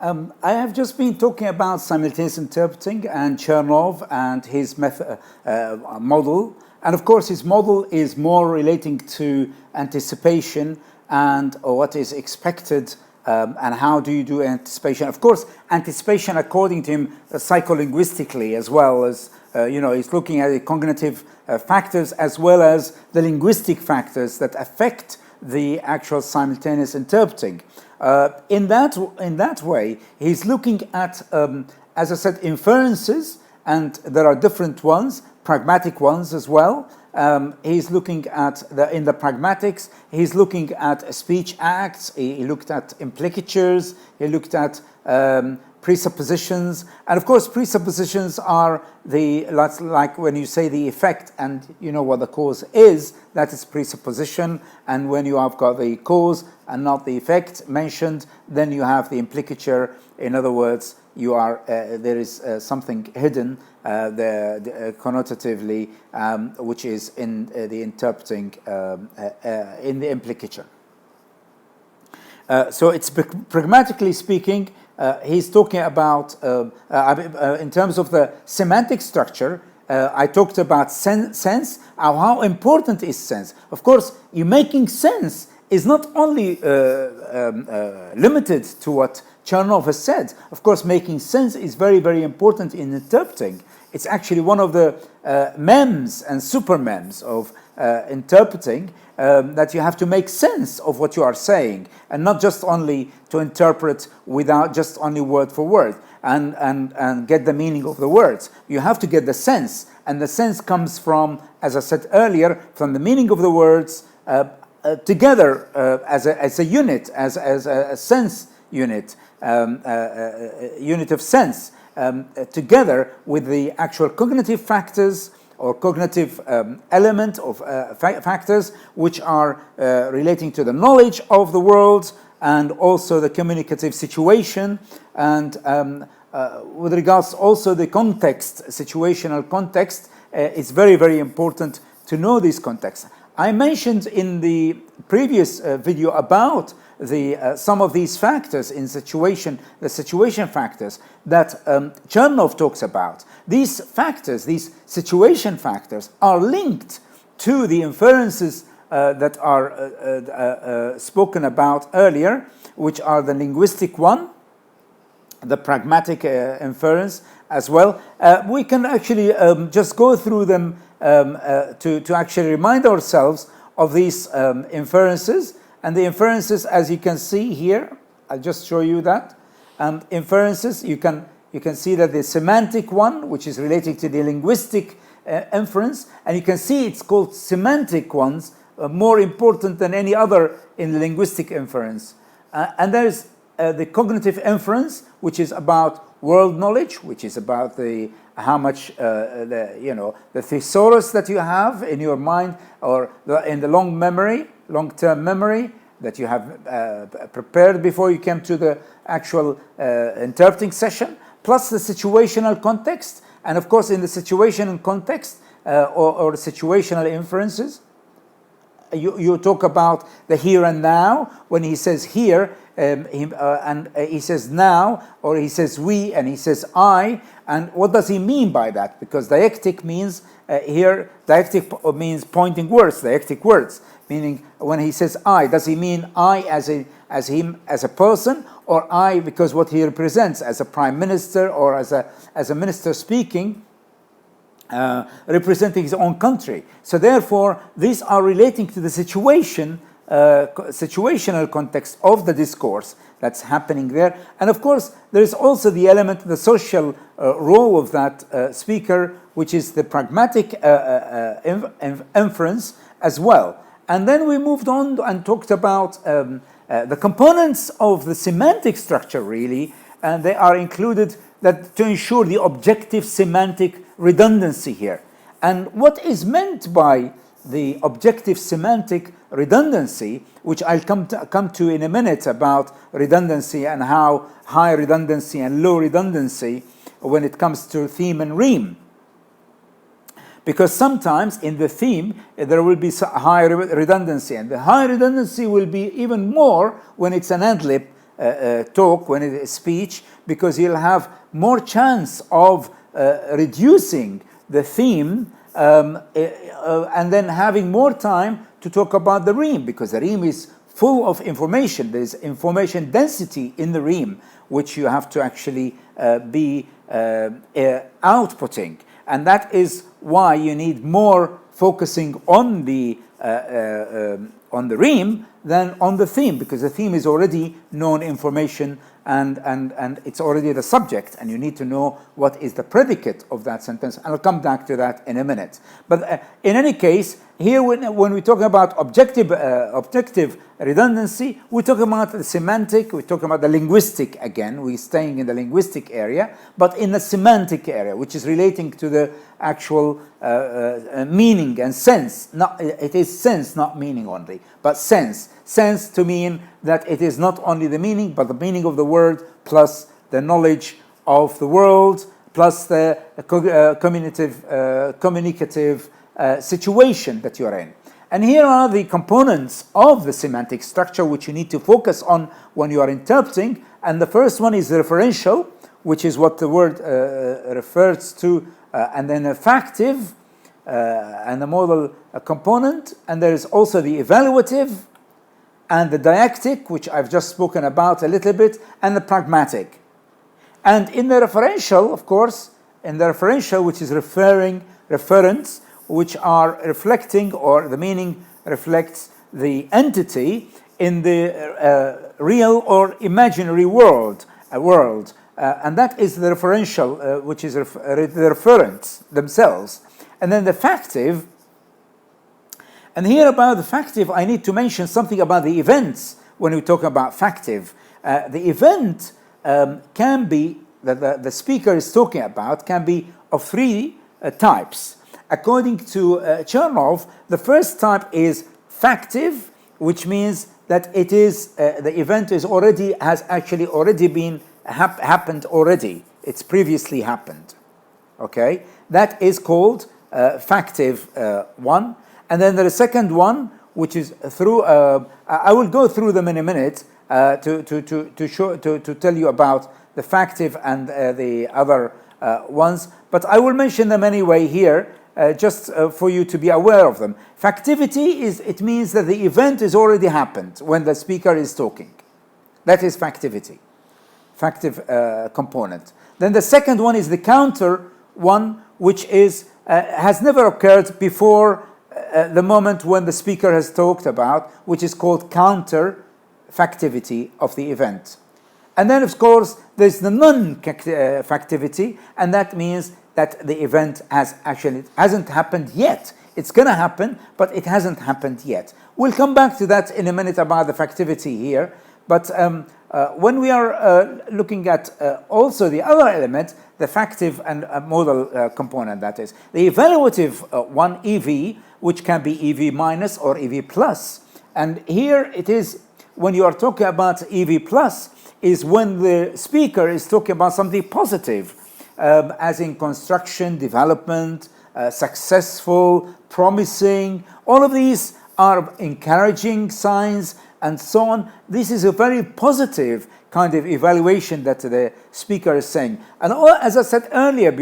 I have just been talking about simultaneous interpreting and Chernov and his model. And of course, his model is more relating to anticipation and what is expected and how do you do anticipation. Of course, anticipation, according to him, psycholinguistically as well as, he's looking at the cognitive factors as well as the linguistic factors that affect the actual simultaneous interpreting. In that way, he's looking at, as I said, inferences, and there are different ones, pragmatic ones as well. He's looking at, in the pragmatics, he's looking at speech acts, he looked at implicatures, he looked at presuppositions, and of course presuppositions are like when you say the effect and you know what the cause is, that is presupposition, and when you have got the cause and not the effect mentioned, then you have the implicature. In other words, you are there is something hidden connotatively, which is in the interpreting in the implicature. So it's pragmatically speaking, he's talking about, in terms of the semantic structure, I talked about sense, how important is sense. Of course, you making sense is not only limited to what Chernov has said. Of course, making sense is very, very important in interpreting. It's actually one of the memes and super memes of interpreting, that you have to make sense of what you are saying and not just only to interpret without just only word for word and get the meaning of the words. You have to get the sense, and the sense comes from, as I said earlier, from the meaning of the words together as a unit, as a sense unit, unit of sense, together with the actual cognitive factors or cognitive element of factors which are relating to the knowledge of the world and also the communicative situation, and with regards also the context, situational context, it's very, very important to know this context. I mentioned in the previous video about some of these factors in situation, the situation factors that Chernov talks about. These factors, these situation factors, are linked to the inferences that are spoken about earlier, which are the linguistic one, the pragmatic inference as well. We can actually just go through them to actually remind ourselves of these inferences. And the inferences, as you can see here, I'll just show you that. Inferences, you can see that the semantic one, which is related to the linguistic inference, and you can see it's called semantic ones, more important than any other in the linguistic inference. And there's the cognitive inference, which is about world knowledge, which is about how much the thesaurus that you have in your mind, or in the long-term memory that you have prepared before you came to the actual interpreting session, plus the situational context, and of course in the situational context or situational inferences, you talk about the here and now. When he says here, he says now, or he says we, and he says I, and what does he mean by that? Because deictic means here, deictic means pointing words, deictic words, meaning when he says I, does he mean I as him as a person, or I because what he represents as a prime minister or as a minister speaking, representing his own country? So therefore, these are relating to the situational context of the discourse that's happening there. And of course, there is also the element, the social role of that speaker, which is the pragmatic inference as well. And then we moved on and talked about the components of the semantic structure, really, and they are included that to ensure the objective semantic redundancy here. And what is meant by the objective semantic redundancy, which I'll come to in a minute about redundancy and how high redundancy and low redundancy when it comes to theme and rheme. Because sometimes in the theme there will be high redundancy, and the high redundancy will be even more when it's an ad-lib talk, when it is speech, because you'll have more chance of reducing the theme and then having more time to talk about the Rheme, because the Rheme is full of information. There's information density in the Rheme, which you have to actually be outputting. And that is why you need more focusing on the Rheme than on the theme, because the theme is already known information and it's already the subject, and you need to know what is the predicate of that sentence. And I'll come back to that in a minute. But in any case, here when we talk about objective redundancy, we're talking about the semantic, we're talking about the linguistic again. We're staying in the linguistic area, but in the semantic area, which is relating to the actual meaning and sense. It is sense, not meaning only, but sense. Sense to mean that it is not only the meaning, but the meaning of the word plus the knowledge of the world, plus the communicative situation that you're in. And here are the components of the semantic structure which you need to focus on when you are interpreting. And the first one is the referential, which is what the word refers to, and then a factive and the modal component. And there is also the evaluative and the didactic, which I've just spoken about a little bit, and the pragmatic. And in the referential, of course, in the referential, which is referents, which are reflecting, or the meaning reflects the entity in the real or imaginary world, and that is the referential, which is the referents themselves. And then the factive, and here about the factive, I need to mention something about the events when we talk about factive. The event can be, that the speaker is talking about, can be of three types. According to Chernov, the first type is factive, which means that it is the event has actually already been happened already. It's previously happened. Okay, that is called factive one. And then there is a second one, which is through. I will go through them in a minute to tell you about the factive and the other ones. But I will mention them anyway here. Just for you to be aware of them. Factivity it means that the event is already happened when the speaker is talking. That is factivity, factive component. Then the second one is the counter one, which has never occurred before the moment when the speaker has talked about, which is called counter factivity of the event. And then, of course, there's the non-factivity, and that means that the event hasn't happened yet. It's going to happen, but it hasn't happened yet. We'll come back to that in a minute about the factivity here. But when we are looking at also the other element, the factive and modal component, that is. The evaluative one, EV, which can be EV minus or EV plus. And here it is, when you are talking about EV plus, is when the speaker is talking about something positive, as in construction, development, successful, promising. All of these are encouraging signs and so on. This is a very positive kind of evaluation that the speaker is saying. And as I said earlier,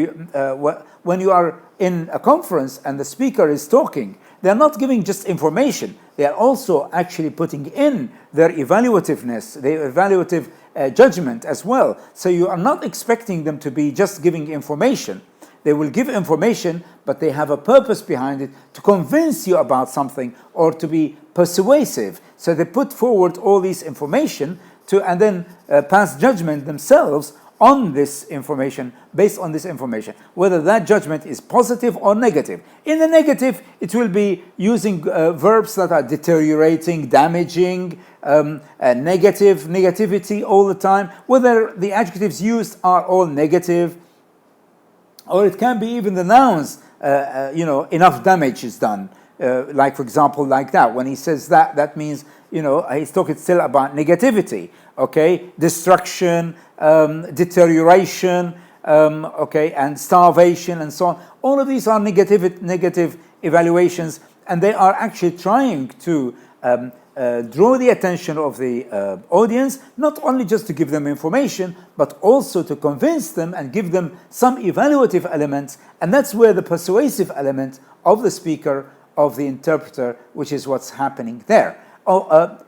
when you are in a conference and the speaker is talking, they are not giving just information. They are also actually putting in their evaluativeness, their evaluative judgment as well. So you are not expecting them to be just giving information. They will give information, but they have a purpose behind it to convince you about something or to be persuasive. So they put forward all this information and then pass judgment themselves on this information, based on this information, whether that judgment is positive or negative. In the negative, it will be using verbs that are deteriorating, damaging, negativity all the time, whether the adjectives used are all negative, or it can be even the nouns, enough damage is done. Like, for example, like that. When he says that, that means, he's talking still about negativity, okay? Destruction, deterioration, and starvation and so on. All of these are negative evaluations, and they are actually trying to draw the attention of the audience, not only just to give them information, but also to convince them and give them some evaluative elements, and that's where the persuasive element of the speaker, of the interpreter, which is what's happening there.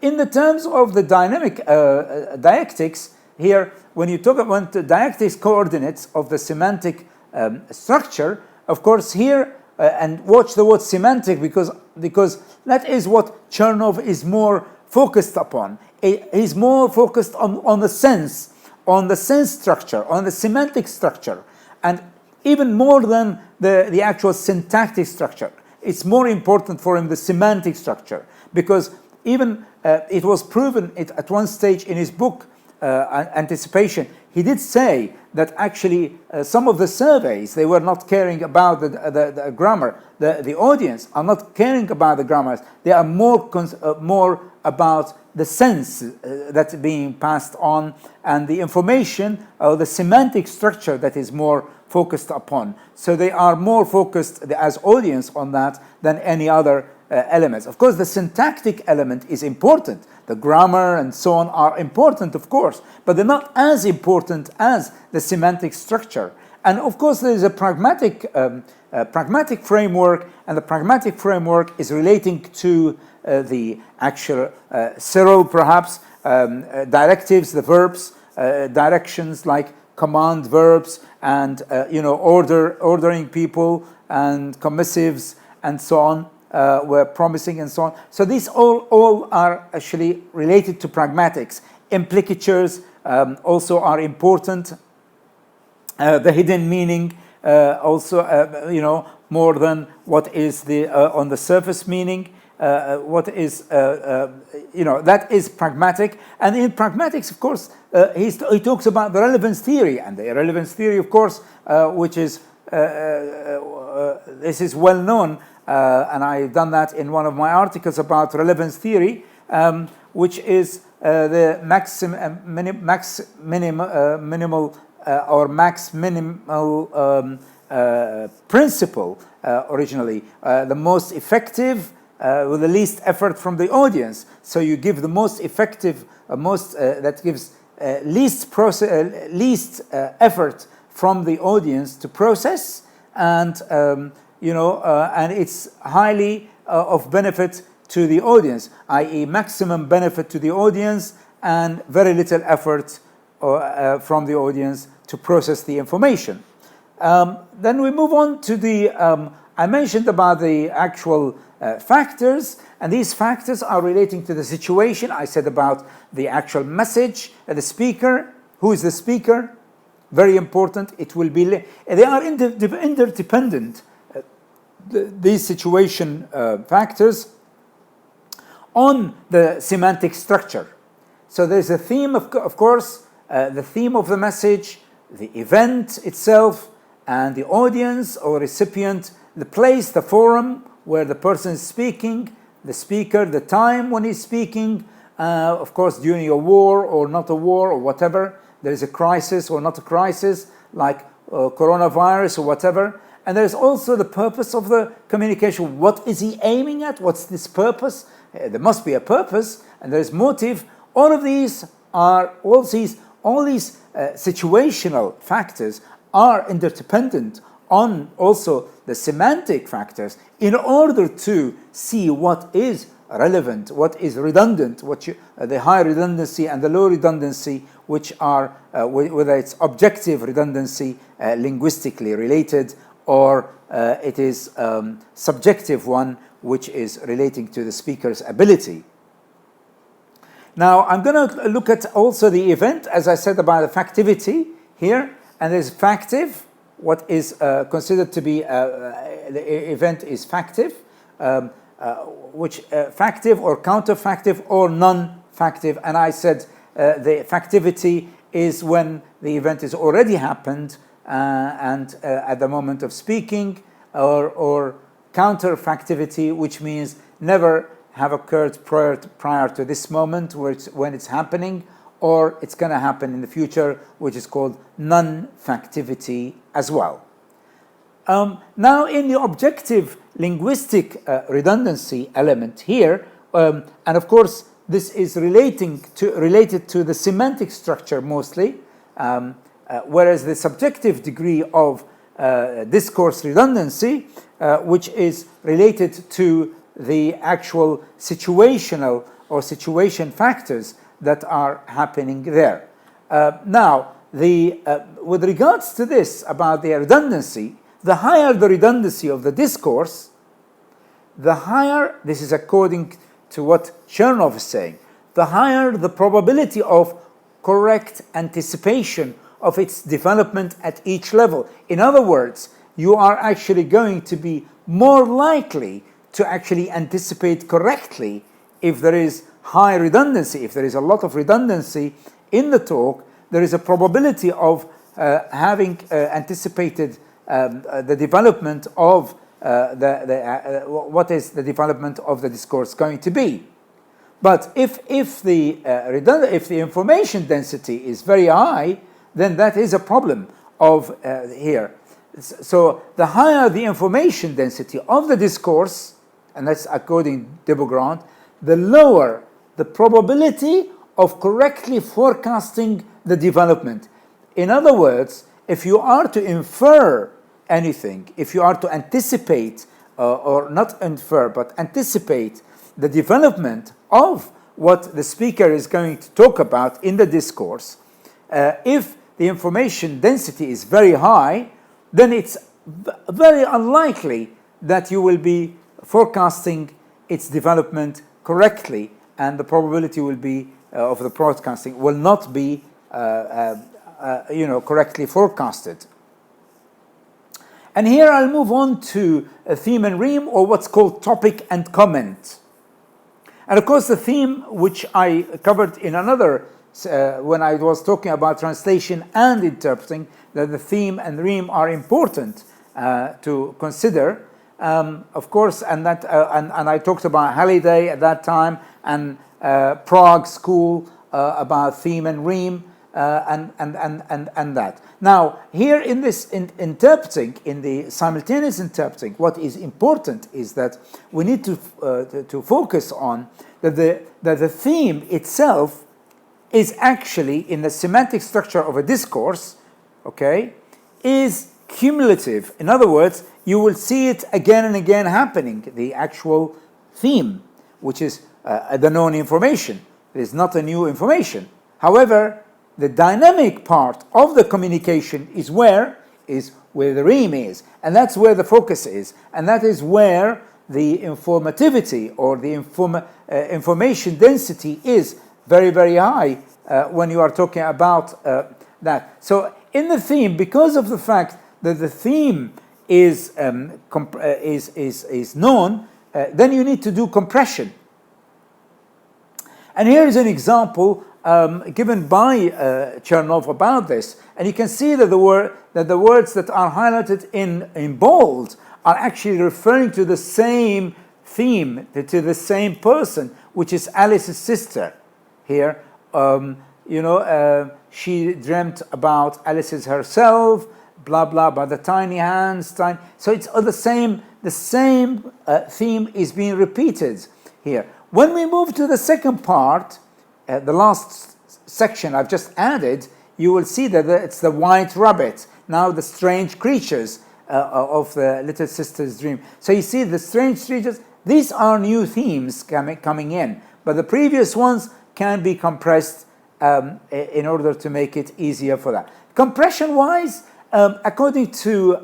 In the terms of the dynamic dialectics, here, when you talk about the dialectics coordinates of the semantic structure, of course, here, and watch the word semantic because that is what Chernov is more focused upon. He's more focused on the sense structure, on the semantic structure, and even more than the actual syntactic structure. It's more important for him the semantic structure, because even it was proven at one stage in his book, Anticipation, he did say that actually some of the surveys, they were not caring about the grammar. The audience are not caring about the grammar. They are more about the sense that's being passed on and the information or the semantic structure that is more focused upon. So they are more focused as audience on that than any other elements. Of course, the syntactic element is important. The grammar and so on are important, of course, but they're not as important as the semantic structure. And of course, there is a pragmatic framework, and the pragmatic framework is relating to the actual Cyril, perhaps, directives, the verbs, directions like command verbs, and ordering people and commissives and so on. Were promising and so on. So these all are actually related to pragmatics. Implicatures also are important. The hidden meaning also, more than what is the on the surface meaning. What is that is pragmatic. And in pragmatics, of course, he talks about the relevance theory, and the relevance theory, of course, which is this is well known. And I've done that in one of my articles about relevance theory, which is the minimal principle originally, the most effective with the least effort from the audience. So you give the most effective, that gives least effort from the audience to process, and and it's highly of benefit to the audience, i.e. maximum benefit to the audience and very little effort from the audience to process the information. Then we move on to the, I mentioned about the actual factors, and these factors are relating to the situation. I said about the actual message, the speaker, who is the speaker, very important. It will be, they are interdependent. These situation factors on the semantic structure. So there's a theme, of course, the theme of the message, the event itself, and the audience or recipient, the place, the forum where the person is speaking, the speaker, the time when he's speaking, of course, during a war or not a war or whatever, there is a crisis or not a crisis, like coronavirus or whatever. And there's also the purpose of the communication. What is he aiming at? What's this purpose? There must be a purpose, and there's motive. All these situational factors are interdependent on also the semantic factors in order to see what is relevant, what is redundant, the high redundancy and the low redundancy, which are whether it's objective redundancy, linguistically related, or it is subjective one, which is relating to the speaker's ability. Now, I'm going to look at also the event, as I said, about the factivity here, and there's factive, what is considered to be the event is factive, which factive or counterfactive or non-factive, and I said the factivity is when the event is already happened, and at the moment of speaking, or counterfactivity, which means never have occurred prior to this moment when it's happening, or it's going to happen in the future, which is called non-factivity as well. Now, in the objective linguistic redundancy element here, And of course, this is related to the semantic structure mostly, whereas the subjective degree of discourse redundancy, which is related to the actual situational or situation factors that are happening there. Now, with regards to this about the redundancy, the higher the redundancy of the discourse, the higher, this is according to what Chernov is saying, the higher the probability of correct anticipation of its development at each level. In other words, you are actually going to be more likely to actually anticipate correctly if there is high redundancy. If there is a lot of redundancy in the talk, there is a probability of having anticipated the development of what is the development of the discourse going to be. But if the information density is very high, then that is a problem of here. So the higher the information density of the discourse, and that's according to Debogrand, the lower the probability of correctly forecasting the development. In other words, if you are to infer anything, if you are to anticipate, or not infer, but anticipate the development of what the speaker is going to talk about in the discourse, if the information density is very high, then it's very unlikely that you will be forecasting its development correctly, and the probability will be of the broadcasting will not be correctly forecasted. And here I'll move on to a theme and rheme, or what's called topic and comment. And of course the theme, which I covered in another when I was talking about translation and interpreting, that the theme and rheme are important to consider. Of course, and I talked about Halliday at that time, and Prague School about theme and rheme, and that. Now, here in this interpreting, in the simultaneous interpreting, what is important is that we need to focus on that the theme itself is actually, in the semantic structure of a discourse, okay, is cumulative. In other words, you will see it again and again happening, the actual theme, which is the known information. It is not a new information. However, the dynamic part of the communication is where the rheme is, and that's where the focus is, and that is where the informativity or the information density is very, very high when you are talking about that. So in the theme, because of the fact that the theme is known, then you need to do compression. And here is an example given by Chernov about this, and you can see that the words that are highlighted in bold are actually referring to the same theme, to the same person, which is Alice's sister. Here, she dreamt about Alice's herself, blah blah, by the tiny hands, so it's the same theme is being repeated here. When we move to the second part, the last section I've just added, you will see that it's the white rabbit, now the strange creatures of the little sister's dream. So you see the strange creatures, these are new themes coming in, but the previous ones can be compressed in order to make it easier for that. Compression-wise, according to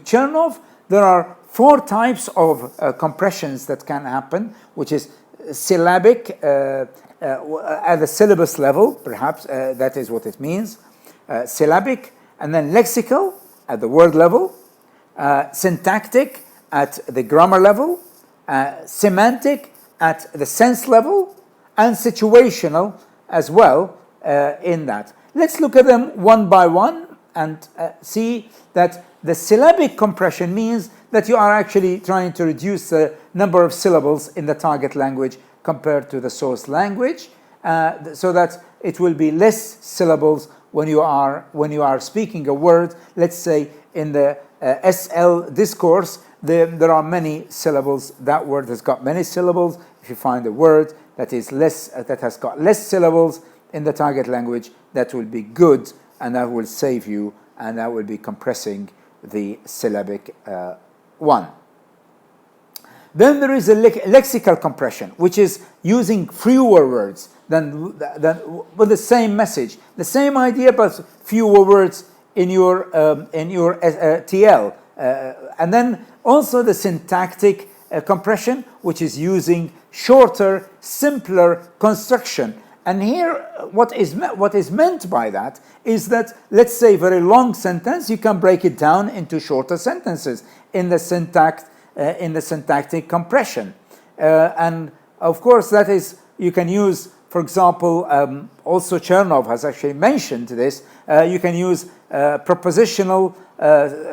Chernov, there are 4 types of compressions that can happen, which is syllabic at the syllabus level, perhaps that is what it means, syllabic, and then lexical at the word level, syntactic at the grammar level, semantic at the sense level, and situational as well in that. Let's look at them one by one and see that the syllabic compression means that you are actually trying to reduce the number of syllables in the target language compared to the source language, so that it will be less syllables when you are speaking a word. Let's say in the SL discourse, there are many syllables. That word has got many syllables. If you find a word that is less, that has got less syllables in the target language, that will be good, and that will save you, and that will be compressing the syllabic one. Then there is a lexical compression, which is using fewer words than with the same message, the same idea, but fewer words in your TL. And then also the syntactic compression, which is using shorter, simpler construction. And here, what is meant by that is that, let's say, very long sentence, you can break it down into shorter sentences in the syntactic compression. And of course, that is, you can use, for example, also Chernov has actually mentioned this, you can use prepositional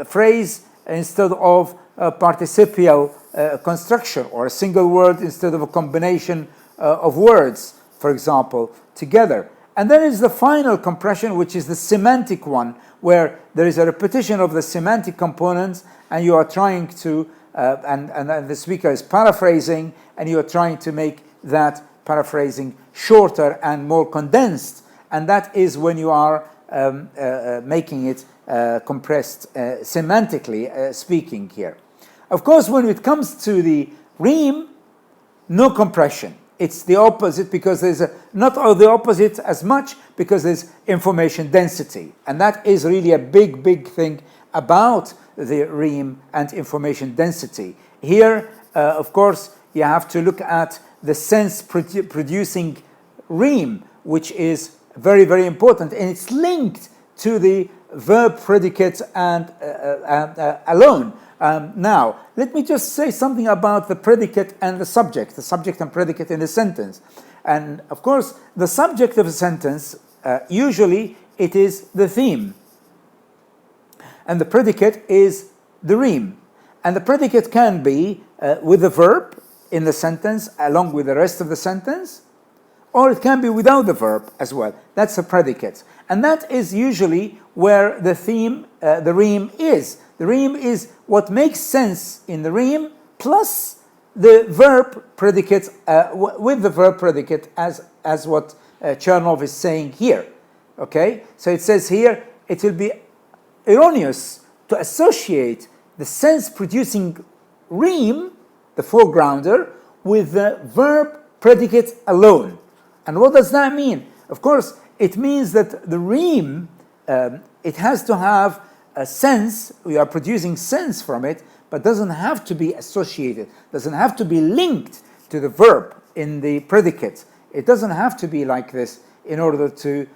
phrase instead of participial construction, or a single word instead of a combination of words, for example, together. And then is the final compression, which is the semantic one, where there is a repetition of the semantic components, and you are trying to, and the speaker is paraphrasing, and you are trying to make that paraphrasing shorter and more condensed. And that is when you are making it compressed semantically speaking here. Of course, when it comes to the REME, no compression. It's the opposite, because there's not the opposite as much, because there's information density. And that is really a big thing about the REME and information density. Here, of course, you have to look at the sense producing REME, which is very important, and it's linked to the verb predicate and alone. Now, let me just say something about the predicate and the subject and predicate in a sentence. And of course, the subject of a sentence, usually it is the theme. And the predicate is the REME. And the predicate can be with the verb in the sentence along with the rest of the sentence, or it can be without the verb as well. That's a predicate. And that is usually where the theme, the REME is. The REME is what makes sense in the REME plus the verb predicate, with the verb predicate as what Chernov is saying here. Okay? So it says here, it will be erroneous to associate the sense-producing REME, the foregrounder, with the verb predicate alone. And what does that mean? Of course, it means that the REME, it has to have a sense, we are producing sense from it, but doesn't have to be associated, doesn't have to be linked to the verb in the predicate. It doesn't have to be like this in order to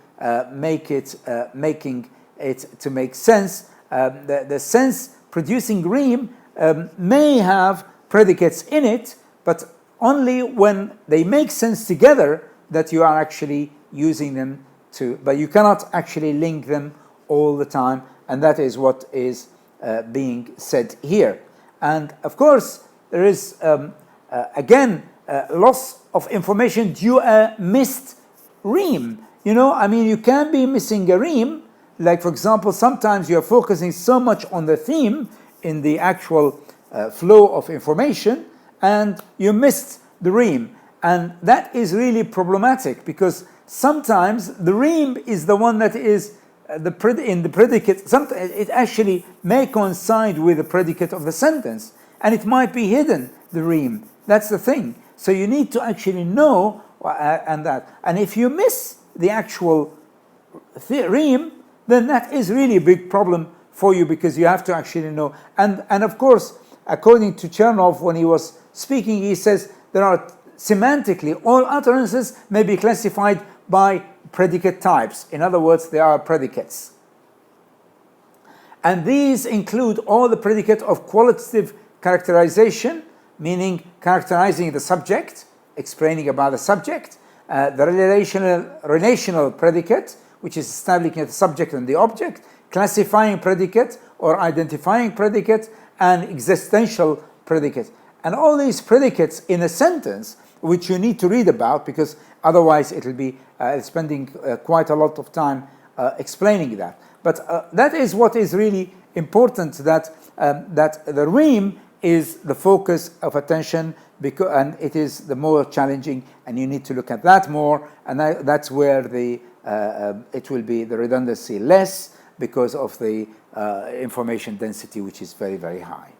making it to make sense. The sense producing REME may have predicates in it, but only when they make sense together that you are actually using them to, but you cannot actually link them all the time, and that is what is being said here. And of course, there is again loss of information due a missed REME. You know, I mean, you can be missing a REME, like for example, sometimes you're focusing so much on the theme in the actual flow of information, and you missed the REME. And that is really problematic, because sometimes the REME is the one that is in the predicate. Sometimes it actually may coincide with the predicate of the sentence, and it might be hidden, the REME. That's the thing. So you need to actually know and that. And if you miss the actual REME, then that is really a big problem for you, because you have to actually know. And of course, according to Chernov, when he was speaking, he says there are semantically all utterances may be classified by predicate types. In other words, they are predicates. And these include all the predicate of qualitative characterization, meaning characterizing the subject, explaining about the subject, the relational predicate, which is establishing the subject and the object, classifying predicate or identifying predicate, and existential predicate. And all these predicates in a sentence, which you need to read about, because otherwise it will be spending quite a lot of time explaining that. But that is what is really important, that the REME is the focus of attention, and it is the more challenging, and you need to look at that more, and that's where it will be the redundancy less because of the information density, which is very, very high.